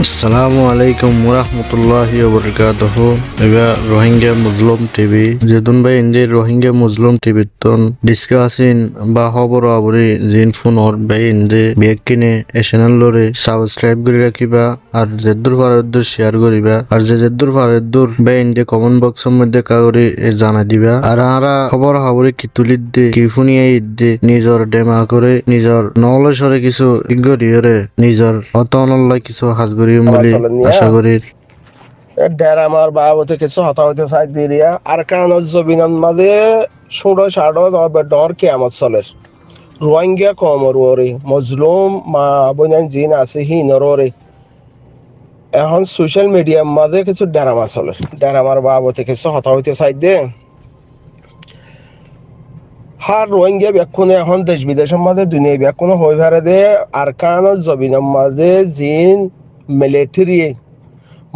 আসসালামু আলাইকুম ওরহমতুল্লাহি ওবরকাতুহু। এবার রোহিঙ্গা মুসলিম টিভি যেদুন ভাই ইন্দি রোহিঙ্গা মুসলিম টিভি তন ডিসকাসিন বা খবর আবরি জিন ফোন অর ভাই ইন্দি বেগ কিনে এ চ্যানেল লরে সাবস্ক্রাইব করে রাখিবা আর যেদুর ফারেদুর শেয়ার করিবা আর যেদুর ফারেদুর ভাই ইন্দি কমেন্ট বক্সের মধ্যে কাগরি জানাই দিবা আর আরা খবর আবরি কি তুলিদ দে কি ফুনিয়ে ইদ্দে নিজর ডেমা করে নিজর নলেজরে কিছু ইগরিয়রে নিজর অতনল্লাই কিছু হাজগরি বলে আশা করি। ডের আমার বাবা থেকে হতা হইতে চাই দিরিয়া আর কান জবিনান মাঝে সুড়ো সাড়ো ডর কেমত চলের রোহিঙ্গা কমর ওরে মজলুম মা বোনান জিন আছে হিনর ওরে এখন সোশ্যাল মিডিয়ার মাঝে কিছু ডেরামা চলে ডেরামার বাবা থেকে হতা হইতে চাই দে হার রোহিঙ্গা ব্যাকুনে এখন দেশ বিদেশের মাঝে দুনিয়া ব্যাকুনে হয়ে ফেরে দে আর কান জবিনার মাঝে জিন মিলিটারি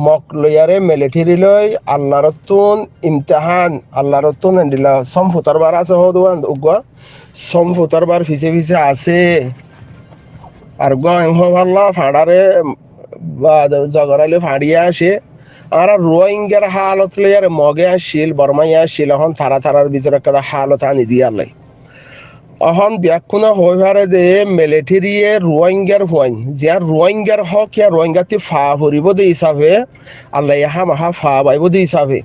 মকলয়ারে মিলিটারি লই আল্লাহরতুন ইমতিহান আল্লাহরতুন এন্ডিলা সম্ফুতার বার আছে হদওয়ান উগা সম্ফুতার বার ফিসে ফিসে আছে আর গহ ভাল্লা ফাড়ারে জগরালে ফাড়িয়া আসে আর রোহিঙ্গার হালত লইয়ার মগে আসিল বর্মাইয়া আসিল এখন থারার ভিতরে একটা হালত আনি দিয়ালাই অহন ব্যাকুনা হয়ে পারে দে মিলিটারিয়ে রোহিঙ্গার হইন যে রোহিঙ্গার হক ইয়া রোহিঙ্গাতে ফা ভরিব দে হিসাবে আল্লাহ ইহা মাহা ফা বাইব দে হিসাবে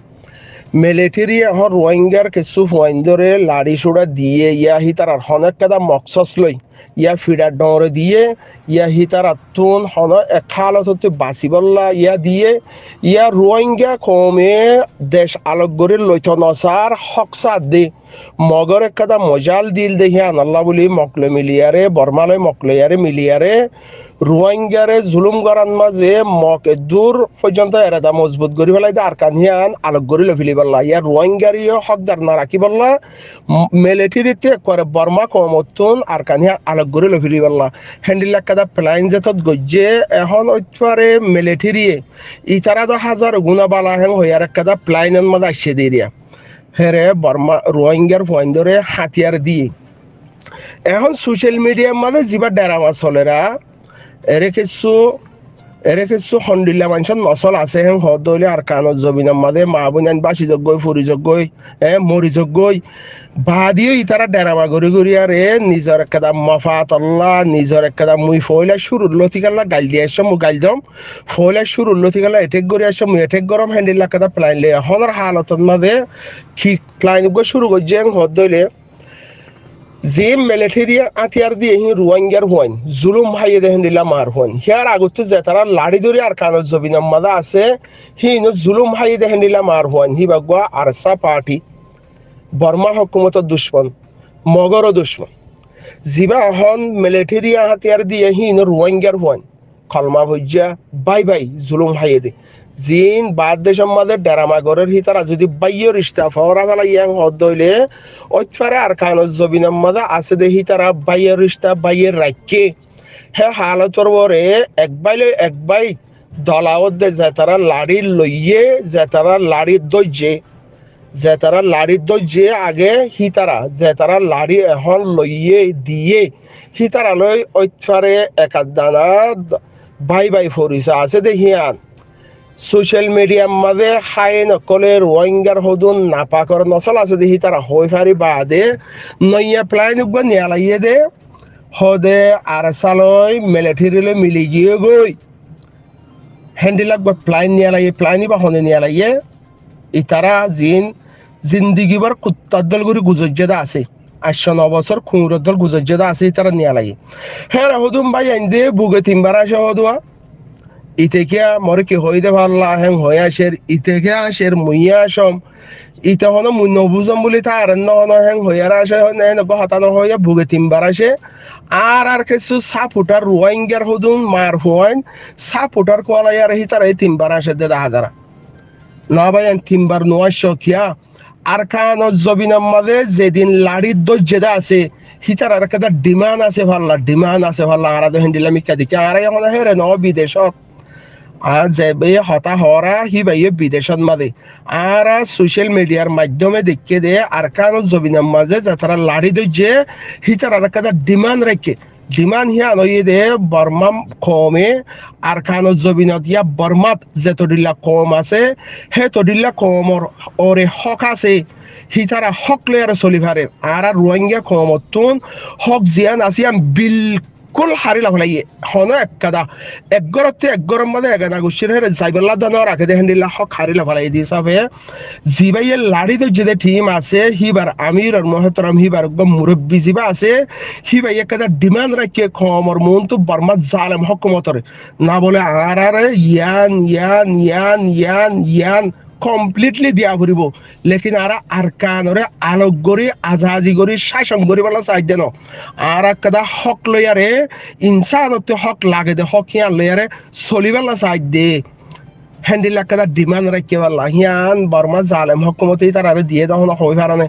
মিলিটারি এখন রোহিঙ্গার কিছু হইন ধরে লাড়ি সুড়া দিয়ে ইয়া হি তার হনের কাদা মকসস লই ইয়া ফিডার ডরে দিয়ে ইয়া হি তার আত্মন হন এক হালত হতে বাঁচিবল্লা ইয়া দিয়ে ইয়া রোহিঙ্গা কমে দেশ আলোকগরির লইত নসার হকসাদ দে মগর একটা মজাল দিল দেখি আনাল্লাহ বলি মকলে মিলিয়ারে বর্মালয় মকলেয়ারে মিলিয়ারে রোহিঙ্গারে জুলুম করার মাঝে মকে দূর পর্যন্ত এরাদা মজবুত করি পেলাই আর কানিয়ান আলোক করি লফিলি বললা ইয়ার রোহিঙ্গারিও হকদার না রাখি বললা মিলিটারিতে করে বর্মা কমতুন আর কানিয়া আলোক করি লফিলি বললা হ্যান্ডিল একটা প্লাইন যেতত গজ্জে এখন ওইপারে মিলিটারিয়ে ইতারা তো হাজার গুণা বালা হেন হইয়ার একটা প্লাইনের মাঝে আসছে দিরিয়া হেরে বর্মা রোহিঙ্গার ফোন ধরে হাতিয়ার দিয়ে এখন সোশ্যাল মিডিয়ার মাঝে যিবা ডেরামা চলেরা এরে কিছু হন্ডিল্লা মানুষের নচল আছে হেন হদলে আর কানত জবিনার মাঝে মা বোনান বাসি যোগ্যই ফুরি যোগ্যই মরি যোগ্যই বাদিও ইতারা ডেরামা গড়ি গড়ি আরে নিজের একটা মফাত আল্লাহ নিজের একটা মুই ফয়লা শুরুর লতিকাল্লা গাইল দিয়ে আসছে মু গাইল দম ফয়লা শুরুর লতিকাল্লা এটেক গড়ি আসছে মু এটেক গরম হ্যান্ডিল্লা একটা প্লাইন লে এখনের হালতের মাঝে ঠিক প্লাইন শুরু করছে হদলে যে মিলিটারি আতিয়ার দিয়ে হি রোহিঙ্গার হইন জুলুম হাইয়ে দেখেন দিলা মার হইন হিয়ার আগতে যে তারা লাড়ি ধরে আর কানত জবিনার মাঝে আছে হি জুলুম হাইয়ে দেখেন দিলা মার হইন হি বাগুয়া আরসা পার্টি বর্মা হকুমতের দুশ্মন মগরও দুশ্মন জিবা হন মিলিটারি হাতিয়ার দিয়ে হি রোহিঙ্গার হইন কলমা ভজ্জা বাই বাই জুলুম হাইয়ে দে জিন বাদ দেশের মাঝে ডেরামা গরের হিতারা যদি বাইয় রিস্তা ফরা ফেলা ইয়াং হদ হইলে ওইপারে আর কানত জবিনার মাঝে আছে দে হিতারা বাইয়ের রিস্তা বাইয়ের রাখকে হে হালতর বরে এক বাই দলাওত দে যে তারা লাড়ি লইয়ে যে তারা লাড়ির দইজে আগে হিতারা যে তারা লাড়ি এখন লইয়ে দিয়ে হিতারা লই ওইপারে একাদ দানা বাই বাই ফরিসা আছে দে হিয়ান সোশ্যাল মিডিয়ার মাঝে খাই নকলে রোহিঙ্গার হদুন নাপাকর নচল আছে দেখি তারা হয়ে ফারি বাদে নইয়া প্লাইন নিয়া লাগিয়ে দে হদে আর সালই মিলিটারিলে মিলি গিয়ে গই হ্যান্ডিলাক প্লাইন নিয়া লাগিয়ে প্লাইনি বা হনে নিয়া লাগিয়ে ইতারা জিন্দিগি বার কুত্তার দল করে গুজর্যদা আছে 8-9 বছর খুঁড়ের দল গুজর্যদা আছে ইতারা নিয়া লাগিয়ে হ্যাঁ হদুম ভাই আইন দে বুগে 3 বার আসে হদুয়া ইতেকিয়া মরে কি হইতে পারলা হেন হয়ে আসের ইতেকিয়া আসের মুইয়া আসম ইতে হন মুই নবুজম বলি তার হন হেন হইয়ার আসে হতানো হইয়া ভুগে 3 বার আসে আর কিছু সাপুটার রোহিঙ্গার হদুন মার হইন সাপুটার কোয়ালাই আর হি তারা 3 বার আসে দে হাজারা না ভাই 3 বার নোয়াশ কিয়া আর কান জবিনার মাঝে যেদিন লাড়ির দজ্জেদা আছে হিতার আর একটা ডিমান্ড আছে ভাল্লা আর হ্যান্ডিলাম ইকা দিকে আর এখন হেরে ন বিদেশত আর যে হতা হরা হি বাইয়ে বিদেশত মাঝে আর সোশ্যাল মিডিয়ার মাধ্যমে দেখে দে আর কান জবিনার মাঝে যে তারা লাড়ি দইছে হি তারা একটা ডিমান্ড রাখে ডিমান্ড হিয়ান ওই দে বর্মা কমে আর খানো জবিনত ইয়া বর্মাত যে তডিল্লা কম আছে হে তডিল্লা কমর ওরে হক আছে হিতারা হক লয়ারে চলিভারে আর রোহিঙ্গা কমতুন হক জিয়ান আসিয়ান বিলকুল হারি লাভলাই হন এককাদা একগরতে একগরম মানে এগানা গুছির হেরে যাইবল্লা দানোর আগে দেখেন দিল্লা হক হারি লাভলাই দি সাবে জিবাইয়ে লাড়ি তো যে টিম আছে হিবার আমির আর মহতরম হিবার মুরব্বী জিবা আছে হিবাই একদা ডিমান্ড রাখে কমর মন তো বর্মা জালেম হকুমতরে না বলে আর ইয়ান ইয়ান ইয়ান ইয়ান ইয়ান কমপ্লিটলি দিয়া ফুরিব লেকিন আর কানরে আলোক গরি আজাজি গরি শাসন গরি বলা চাই দেন আর একদা হক লয়ারে ইনসানতে হক লাগে দে হক ইয়ান লয়ারে চলিবেলা চাই দে হ্যান্ডিল একটা ডিমান্ড রাখতে পারলা হিয়ান বর্মা জালেম হকুমতি তার আর দিয়ে দাও না হই পারে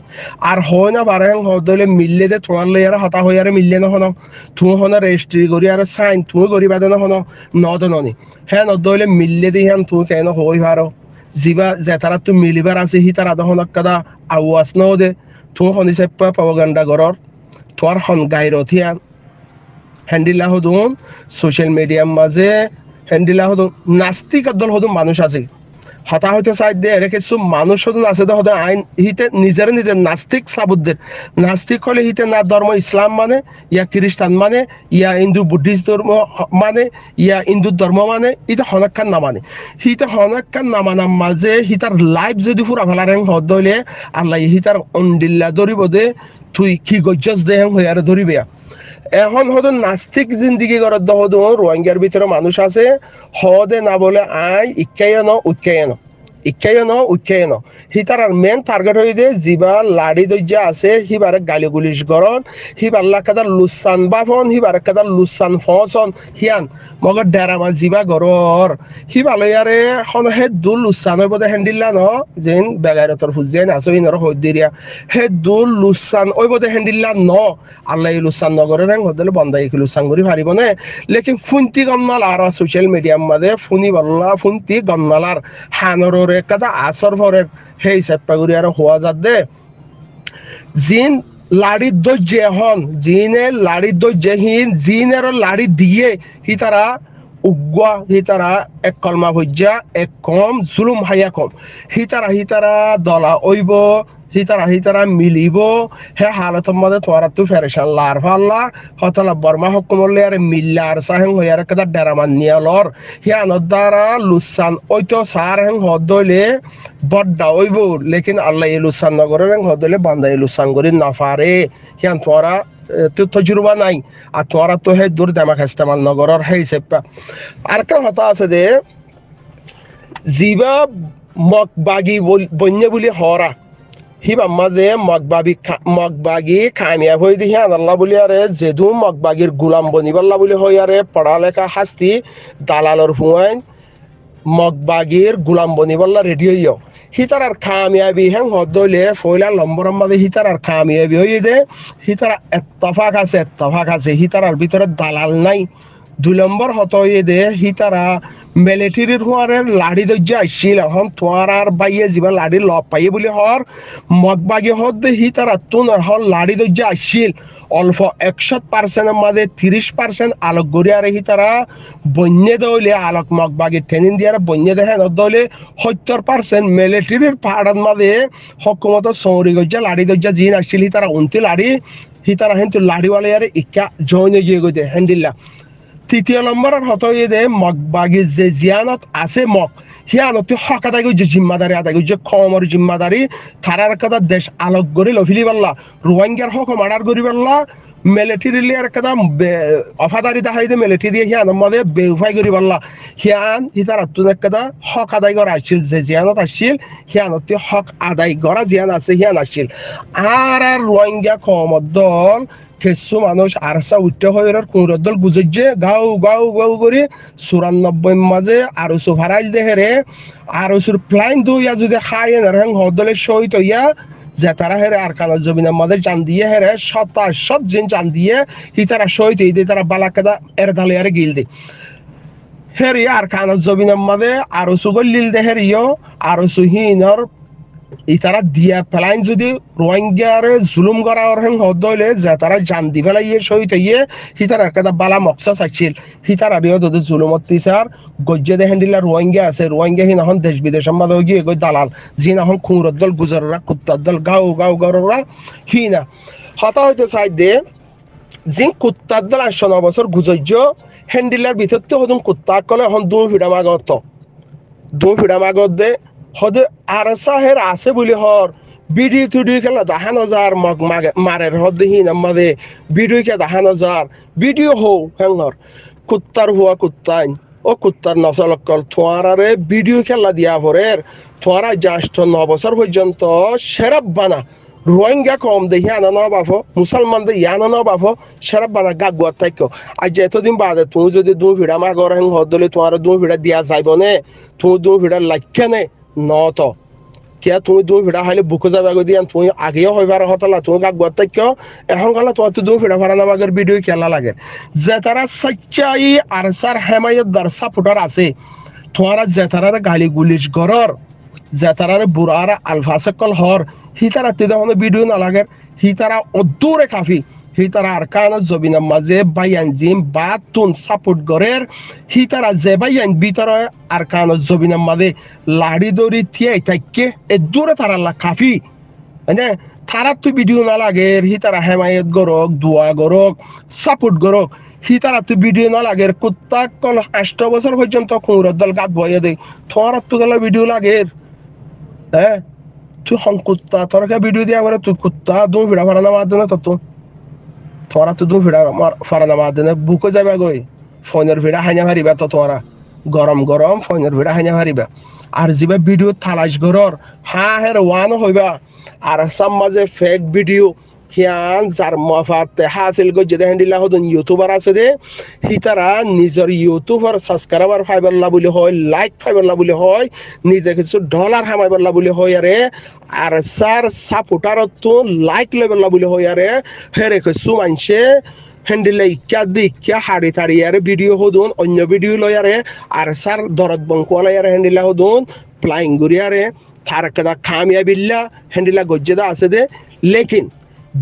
আর হয় না পারে হদলে মিললে দে তোমার লইয়ারে হতা হইয়ারে মিললে না হনো তুমি হনো রেজিস্ট্রি করি আর সাইন তুমি করি বাদে না হনো নদননি হ্যাঁ নদলে মিললে দি হ্যান তুমি কেন হই পারো জিবা যে তারা তুমি মিলিবার আছে হি তারা দহন কাদা আওয়াজ ন দে তুমি হনি সেপ্পা প্রপাগান্ডা গরর তোমার হন গাইরত হিয়ান হ্যান্ডিলা হদুন সোশ্যাল মিডিয়ার মাঝে হ্যান্ডিলা হদুন নাস্তিক দল হদুন মানুষ আছে হতা হইতে চাই দে এর কিছু মানুষ হদুন আছে হদে আইন হিতে নিজের নিজের নাস্তিক সাবুদ্দের নাস্তিক হলে হিতে না ধর্ম ইসলাম মানে ইয়া খ্রিস্টান মানে ইয়া হিন্দু বুদ্ধিস্ট ধর্ম মানে ইয়া হিন্দু ধর্ম মানে ইটা হনকান না মানে হিতে হনকান না মানার মাঝে হিতার লাইফ যদি ফুরা ফেলার হদ হইলে আল্লাহ হিতার অন্ডিল্লা ধরিব দে তুই কি গজ্জস দে হয়ে আর ধরিবে এখন হয়তো নাস্তিক জিন্দিগি করার হতো রোহিঙ্গার ভিতরে মানুষ আছে হদে না বলে আই ইক্কায়ন হিতার আর মেন টার্গেট হয়ে দে জিবা লাড়ি দজ্জা আছে হিবারে গালি গুলিশ গরন হিবার লাকাদা লুসান বাফন হিবার কাদা লুসান ফসন হিয়ান মগর ডেরামা জিবা গরর হিবালয়ারে হন হে দুল লুসানের বদে হ্যান্ডিল্লা ন যেন বেগাইরতর ফুজেন আসো ইনর হদ্দিরিয়া হে দুল লুসান ওই বদে হ্যান্ডিল্লা ন আল্লাহ লুসান নগরের হ্যাং হদলে বন্দাই লুসান করি পারিব নে লেকিন ফুন্তি গন্নাল আর সোশ্যাল মিডিয়ার মাঝে ফুনি বল্লা ফুন্তি গন্নালার হানরের একটা আসর ভরের সেই চেপ্পাগুড়ি আর হওয়া যাত দে জিন লাড়ি দজ্জে হন জিনে লাড়ি দজ্জে হিন জিনের লাড়ি দিয়ে হি তারা উগ্গা হি তারা এক কলমা ভজ্জা এক কম জুলুম হাইয়া কম হি তারা দলা ওইব হিতারা মিলিব হে হালতের মধ্যে তোরা তো ফেরেশান লার ফাল্লা হতলা বর্মা হকুমলে আর মিল্লার সাহেং হইয়ার কাদা ডেরামান নিয়ালর হিয়ানোর দ্বারা লুসান ওইতো সার হেং হদলে বড্ডা ওইব লেকিন আল্লাহ এই লুসান নগরের হেং হদলে বান্দা এই লুসান করি না পারে হিয়ান তোরা তো তজুরবা নাই আর তোরা তো হে দূর দেমাক ইস্তেমাল নগরের হে সেপ্পা আর কা হতা আছে দে জিবা মকবাগি বন্য বলি হরা হিবা মাঝে মগবাগি কামিয়াব হয়ে দিহি আল্লাহ বলি আরে যেদু মগবাগির গুলাম বনিবাল্লা বলি হই আরে পড়ালেখা শাস্তি দালালর হুয়াইন মগবাগির গুলাম বনিবাল্লা রেডি হইও হিতার আর কামিয়াবি হ্যাং হদলে ফয়লা লম্বর মাঝে হিতার আর কামিয়াবি হয়ে দে হিতারা এত্তফাক আছে হিতার আর ভিতরে দালাল নাই 2 নম্বর হত হয়ে দে হিতারা মিলিটারির হওয়ারে লাড়ি দজ্জা আসছিল এখন তোমার আর বাইয়ে যাবা লাড়ি লব পাইয়ে বলে হর মগবাগি হদ দে হিতারা তুন হল লাড়ি দজ্জা আসছিল অল্প 100% মাঝে 30% আলোক গড়িয়ারে হিতারা বন্যে দলে আলোক মগবাগি ট্রেনিং দিয়ার বন্যে দেখেন দলে 70% মিলিটারির পাহাড়ের মাঝে হকুমত সৌরি গজ্জা লাড়ি দজ্জা জিন আসছিল হিতারা উনতি লাড়ি হিতারা কিন্তু লাড়িওয়ালারে ইকা জয়নে গিয়ে গই দে হ্যান্ডিল্লা 3 নম্বরের হত হয়ে দে মগবাগি যে জিয়ানত আছে মগ হিয়ানত হক আদায় যে জিম্মাদারি আদায় যে কমর জিম্মাদারি থারার কথা দেশ আলোক গড়ি লফিলি পাল্লা রোহিঙ্গার হক মার্ডার করি পাল্লা মিলিটারি আর কথা অফাদারি দেখাই দে মিলিটারি হিয়ান মধ্যে বেউফাই করি পাল্লা হিয়ান হিতার আত্মন একটা হক আদায় করা আসছিল যে জিয়ানত আসছিল হিয়ানত হক আদায় করা জিয়ান আছে হিয়ান আসছিল আর রোহিঙ্গা কমর দল কিছু মানুষ আরসা উঠতে হয় কুঁড়ের দল গুজে গাও করে 94 মাঝে আরসু ভাড়াইল দেহেরে আরসুর প্লাইন দুইয়া যদি খাই হ্যাং হদলে সহিত হইয়া যে তারা হেরে আর কানার জমিনের মাঝে চান দিয়ে হেরে 27 জিন চান দিয়ে হি তারা সহিত এই দিয়ে তারা বালাকাদা এর ঢালে আরে গিল দে হেরি আর কানার জমিনের মাঝে আরসু গলিল দেহেরিও আরসু হিনর ইতারা দিয়া পেলাইন যদি রোহিঙ্গারে জুলুম করা ওর হেন হদ হইলে যে তারা জান দি ফেলাইয়ে সহিত ইয়ে হিতার একটা বালা মকসা চাইছিল হিতার আরিও যদি জুলুমত তিসার গজ্জে দেখেন দিলা রোহিঙ্গা আছে রোহিঙ্গা হিন এখন দেশ বিদেশের মাঝে গিয়ে গই দালাল জিন এখন খুঁড়র দল গুজররা কুত্তার দল গাও গাও গাওরা হিনা হতা হইতে চাই দে জিন কুত্তার দল 8-9 বছর গুজর্য হ্যান্ডিলার ভিতরতে হদুন কুত্তা কলে এখন দু ফিডা মাগত দে হদে আর সাহের আছে বলি হর ভিডিও টুডিও খেলা দেখানো যার মারের হদে হিন আমাদের ভিডিও কে দেখানো যার ভিডিও হও হ্যাঙ্গর কুত্তার হুয়া কুত্তাইন ও কুত্তার নচলকল থোয়ারারে ভিডিও খেলা দিয়া ভরের থোয়ারা জাস্ট 9 বছর পর্যন্ত সেরাব বানা রোহিঙ্গা কম দেখি আনা ন বাফো মুসলমান দে ইয়ানা ন বাফো সেরাব বানা গাগুয়া থাকো আজ এতদিন বাদে তুমি যদি দু ভিড়া মাগর হেং হদলে তোমার দু ভিড়া দিয়া যাইব নে তুমি দু ভিড়া লাইকে নে ন তো কিয়া তুমি দু ভিড়া হাইলে বুকে যাবে গো দিয়ান তুমি আগেও হইবার হতলা তুমি গাগুয়া থাকো এখন গলা তোমার তো দু ভিড়া ফারা নামাগের ভিডিও খেলা লাগে যে তারা সচ্চাই আর সার হেমায়ত দার সাপোর্টার আছে তোমার যে তারা গালি গুলিশ গরর যে তারা বুড়ার আলফাসকল হর হি তারা তেদহন ভিডিও না লাগে হি তারা অদূরে কাফি হি তারা আরকানত জবিনের মাঝে বাইয়ান জিম বাতুন সাপোর্ট গরের হি তারা যে বাইয়ান ভিতরে আরকানত জবিনের মাঝে লাড়ি দড়ি থিয়াই থাকে এ দূরে তারা লা কাফি মানে তারা তো ভিডিও না লাগে হি তারা হেমায়ত গরক দোয়া গরক সাপোর্ট গরক হি তারা তো ভিডিও না লাগে কুত্তা কল 8 বছর পর্যন্ত কুমুরের দল গাত বইয়ে দেয় তোমার তো গেল ভিডিও লাগে হ্যাঁ তুই হন কুত্তা তোরকে ভিডিও দিয়া করে তুই কুত্তা দু ভিড়া ফারানা মার দেনে তো তোরা তো দু ভিড়া ফারানা মার দেনে বুকে যাবে গই ফোনের ভিড়া হাইনা হারিবা তো তোরা গরম গরম ফোনের ভিড়া হাইনা হারিবা আর যিবা ভিডিও থালাস গরর হের ওয়ান হইবা আর সাম মাঝে ফেক ভিডিও হিয়ান যার মফাতে হাসিল গজ্জে দেখেন দিলা হদন ইউটিউবার আছে দে হিতারা নিজের ইউটিউবার সাবস্ক্রাইবার ফাইবারলা বলে হয় লাইক ফাইবারলা বলে হয় নিজে কিছু ডলার হামাইবারলা বলে হয় আরে আর সার সাপোর্টার তো লাইক লেভেললা বলে হয় আরে হেরে কিছু মানছে হ্যান্ডেলে ইকা দিকা হাড়ি তাড়ি আরে ভিডিও হদুন অন্য ভিডিও লয় আরে আর সার দরদ বঙ্কুয়ালা আরে হ্যান্ডেলা হদুন ফ্লাইং গুড়ি আরে থার কেদা খামিয়া বিল্লা হ্যান্ডেলা গজ্জেদা আছে দে লেকিন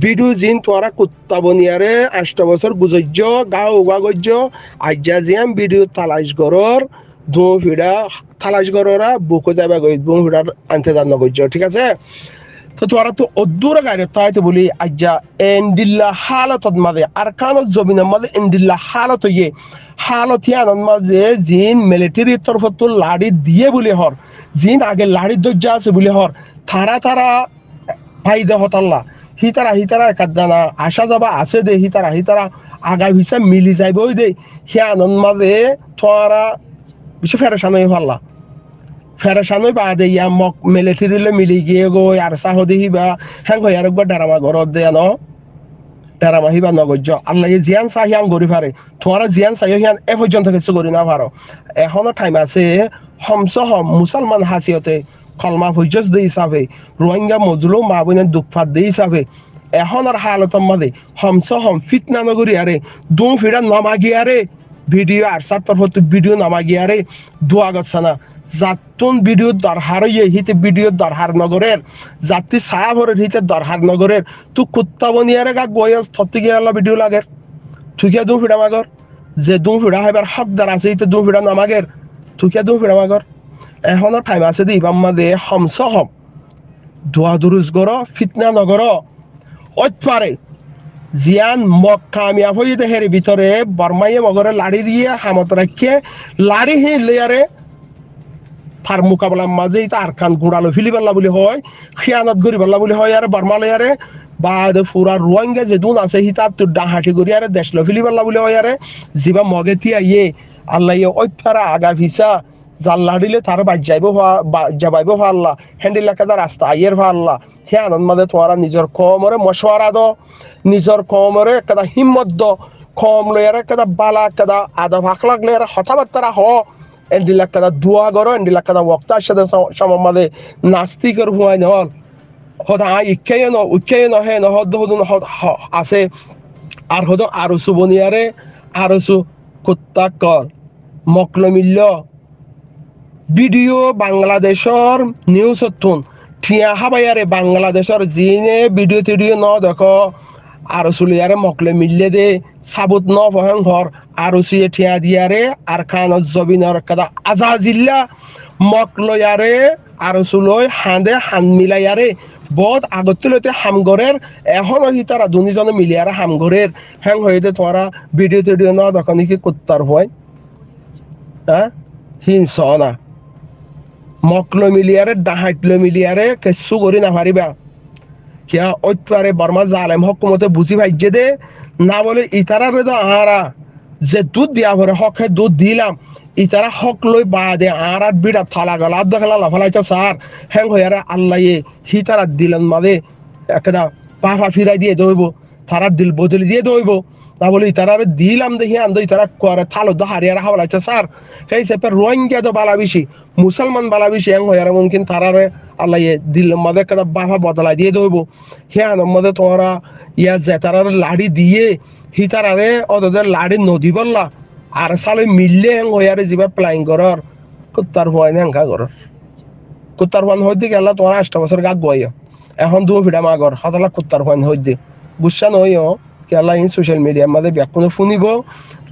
ভিডিও জিন তোরা কুত্তা বনিয়ারে 8 বছর গুজর্য গাও উগা গজ্জ আজ্জা জিয়াম ভিডিও তালাশ গরর দু ভিড়া তালাশ গররা বুকো যাবে গই দু ভিড়ার আনতে জান গজ্জ ঠিক আছে তো তোরা তো অদূর গাড়ি তাই তো বলি আজ্জা এন্ডিল্লা হালত মাঝে আর কানত জমিনের মাঝে এন্ডিল্লা হালত ইয়ে হালত ইয়ানোর মাঝে জিন মিলিটারির তরফ তো লাড়ি দিয়ে বলে হর জিন আগে লাড়ির দরজা আছে বলে হর তারা ফাইদা হতাল্লা হিতারা একাদানা আসা যাবা আছে দে হিতারা আগা ভিসা মিলি যাইব দে হিয়া আনন্দ মাঝে তোরা বেশি ফেরেশান হয়ে পারলা ফেরেশান হয়ে পা দে ইয়া মক মিলিটারিলে মিলি গিয়ে গো আর সাহদি হিবা হ্যাং হয়ে আর একবার ডারামা ঘরত দে ন ডারামা হিবা নগজ্য আল্লাহ জিয়ান চাহিয়ান গরি পারে তোরা জিয়ান চাহিও হিয়ান এ পর্যন্ত কিছু করি না পারো এখনো টাইম আছে হম মুসলমান হাসিয়তে কলমা হজ্জস দে হিসাবে রোহিঙ্গা মজলু মা বোনের দুঃখাত দে হিসাবে এখন আর হালতর মাঝে হম ফিতনা নগরী আরে দু ফিরা নামাগি আরে ভিডিও আর সাতর হতে ভিডিও নামাগি আরে দোয়া গচ্ছা না জাতুন ভিডিও দরহার ইয়ে হিতে ভিডিও দরহার নগরের জাতি সাহাবরের হিতে দরহার নগরের তুই কুত্তা বনিয়ারে গা গয়স থতে গিয়ে আল্লাহ ভিডিও লাগের তুই কে দু ফিরা মাগর যে দু ফিরা হইবার হকদার আছে হিতে দু ফিরা নামাগের তুই কে দু ফিরা মাগর এখনো টাইম আছে দি বাম মাঝে হম দোয়া দুরুজ গর ফিতনা নগর ওত পারে জিয়ান মক কামিয়াব হয়ে দেহের ভিতরে বর্মাইয়ে মগরে লাড়ি দিয়ে হামত রাখিয়ে লাড়ি হি লেয়ারে তার মোকাবেলার মাঝে তার কান গুড়ালো ফিলিবাল্লা বলে হয় খিয়ানত গরিবাল্লা বলে হয় আর বর্মা লেয়ারে বা পুরা রোহিঙ্গা যে দুন আছে হি তার তোর ডাহাটি গড়ি আরে দেশলো ফিলিবাল্লা বলে হয় আরে জিবা মগে তিয়া ইয়ে আল্লাহ ইয়ে ওই পারা আগা ভিসা জাল্লা দিলে তার যাবাইব আল্লাহ হ্যান্ডিল কাদা রাস্তা আইয়ের আল্লাহ হে আনন্দ মাঝে তোমারা নিজের কমরে মশওয়ারা দ নিজের কমরে একটা হিম্মত দ কম লয়ার একটা বালা একটা আদা ভাখলাক লয়ার হতাবার্তারা হ এন্ডিল একটা দোয়া করো এন্ডিল একটা ওক্তার সাথে সমামাদে নাস্তিকের হুয়াই নহল হদা উচ্চায় নহে নহদ হদুন আছে আর হদ আরো সুবনিয়ারে আরো সু কুত্তা কর মকলমিল্য ভিডিও বাংলাদেশের নিউজ তুন ঠিয়া হাবাইয়ারে বাংলাদেশের জিনে ভিডিও টিডিও ন দেখো আর সুলিয়ারে মকলে মিললে দে সাবুত ন ফহেন ঘর আর সিয়ে ঠিয়া দিয়ারে আর খানত জবিনর কাদা আজাজিল্লা মকলয়ারে আর সুলই হাঁদে হান মিলাইয়ারে বহুত আগতুলতে হামগরের এখনো হি তারা দুনিজনে মিলিয়ারে হামগরের হ্যাং হইতে তোরা ভিডিও টিডিও ন দেখো নাকি কুত্তার হয় হ্যাঁ হিংস না মকলো মিলিয়ারে ডাহাইটলো মিলিয়ারে কেসু করি না পারিবা কিয়া ঐতপারে বর্মা জালেম হকুমতে বুঝি ভাইজে দে না বলে ইতারারে তো আহারা যে দুধ দিয়া ভরে হকে দুধ দিলাম ইতারা হক লই বা দে আর বিড়া থালা গলা আদ খেলা লাফালাইতো সার হ্যাং হইয়ারে আল্লাহ হি তারা দিলেন মাদে একটা পাফা ফিরাই দিয়ে দইব তারা দিল বদলি দিয়ে দইব না বলে ইতারারে দিলাম দেখি আন্দো ইতারা করে থালো দো হারিয়ারা হাওলাইতো সার সেই সেপে রোহিঙ্গা তো বালা বেশি মুসলমান বালা বেশি হ্যাং হইয়ারে মুমকিন তারারে আল্লাহ দিল মাদে একটা বাফা বদলাই দিয়ে দইব হ্যাঁ মধ্যে তোমরা ইয়া যে তারারে লাড়ি দিয়ে হি তারারে ওদের লাড়ি নদী বললা আর সালে মিললে হ্যাং হইয়ারে যাবে প্লাইং করার কুত্তার হুয়াই হ্যাঙ্কা করার কুত্তার হুয়ান হইতে গেল তোমার 8 বছর গাক বইয়া এখন দু ফিডা মাগর হতলা কুত্তার হুয়ান হইতে বুঝছা নইও কেলা ইন সোশ্যাল মিডিয়ার মধ্যে ব্যাকুন শুনিব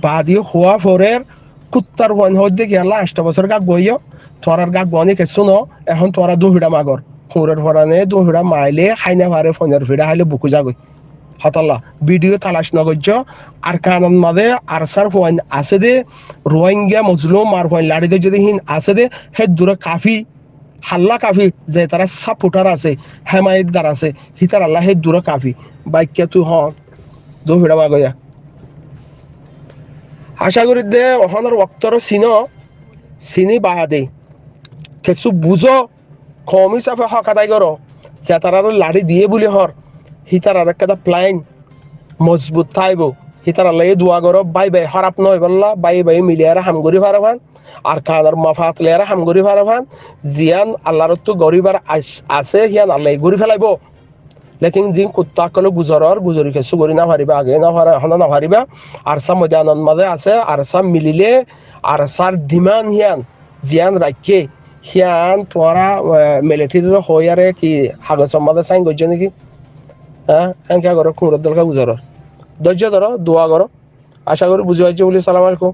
বাদিও হওয়া ফরের কুত্তার হুয়ান হইতে গেলা 8 বছর গাক বইয়া তোরার গাক বনি কে শুনো এখন তোরা দু ফিডা মাগর খুঁড়ের ফরানে দু ফিডা মাইলে খাইনা ভারে ফোনের ফিডা হাইলে বুকু যাগই হতলা ভিডিও তালাশ নগজ্য আর কানন মাদে আর সার হুয়ান আছে দে রোহিঙ্গা মজলুম আর হুয়ান লাড়িতে যদি হিন আছে দে হে দূরে কাফি হাল্লা কাফি যে তারা সাপোর্টার আছে হেমায়তদার আছে হিতার আল্লাহ হে দূরে কাফি বাইকে তুই হন দু ফিডা মাগয়া আশা করি দে অহনের ওক্তর চিনি বাদে কিছু বুঝো কম হিসাবে হক আদায় করো যে তারা লাড়ি দিয়ে বলি হর হিতার আর একটা প্লাইন মজবুত থাইব হিতার আল্লাহ দোয়া করো বাই বাই খারাপ নয় বললা বাই বাই মিলিয়ারা হামগরি ভারবান আর কানার মাফাত লেয়ারা হামগরি ভারবান জিয়ান আল্লাহর তো গরিবার আছে হিয়ান আল্লাহ গরি ফেলাইব লেকিন যি কুত্তা কলে গুজরি কিছু গরি না পারিবা আগে না পারা এখন না পারিবা আর সা মজানন মাঝে আছে আর সা মিলিলে আর সার ডিমান্ড হিয়ান জিয়ান রাখে হিয়ান তোরা মিলিটারির হইয়ারে কি হাগজ মাঝে সাইন করছো নাকি হ্যাঁ এনকা করো খুঁড়ের দলকা গুজর ধৈর্য ধরো দোয়া করো আশা করি বুঝে পাইছো বলি সালাম আলাইকুম।